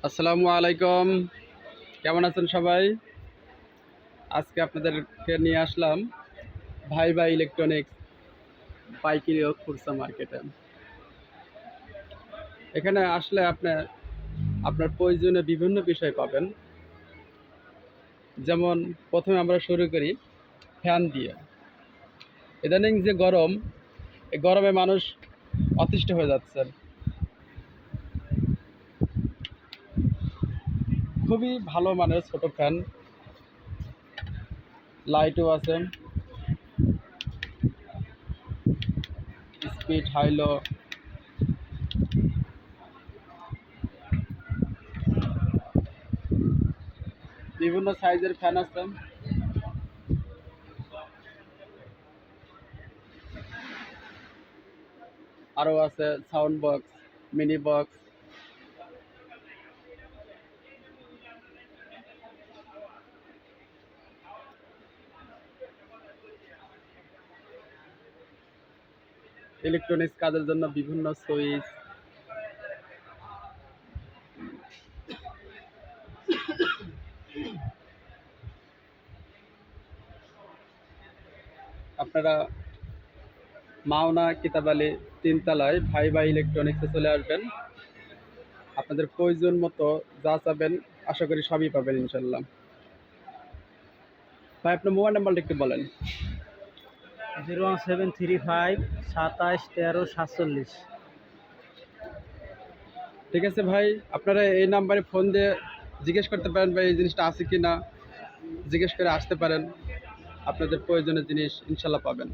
আসসালামু আলাইকুম। কেমন আছেন সবাই? আজকে আপনাদেরকে নিয়ে আসলাম ভাইবা ইলেকট্রনিক্স পাইকারি ও খুচরা মার্কেটে। এখানে আসলে আপনার প্রয়োজনীয় বিভিন্ন বিষয় পাবেন। যেমন প্রথমে আমরা শুরু করি ফ্যান দিয়ে। ইদানিং যে গরম, এই গরমে মানুষ অতিষ্ঠ হয়ে যাচ্ছে। খুবই ভালো মানের ছোট ফ্যান, লাইটও আছে, স্পিড হাই লো, বিভিন্ন সাইজের ফ্যান আছে। আরও আছে sound box, mini box. Electronics কাজের জন্য বিভিন্ন সুইচ, আপনারা মাওনা কিতাবালি ৩ তলায় ভাইবা ইলেকট্রনিক্সে চলে আসবেন। আপনাদের প্রয়োজন মতো যা চাবেন আশা করি সবই পাবেন ইনশাল্লাহ। ভাই, আপনার মোবাইল নাম্বারটা একটু বলেন। 01735 27 13 47। ঠিক আছে ভাই, আপনারা এই নাম্বারে ফোন দিয়ে জিজ্ঞেস করতে পারেন ভাই এই জিনিসটা আছে কি না, জিজ্ঞেস করে আসতে পারেন। আপনাদের প্রয়োজনীয় জিনিস ইনশাল্লাহ পাবেন।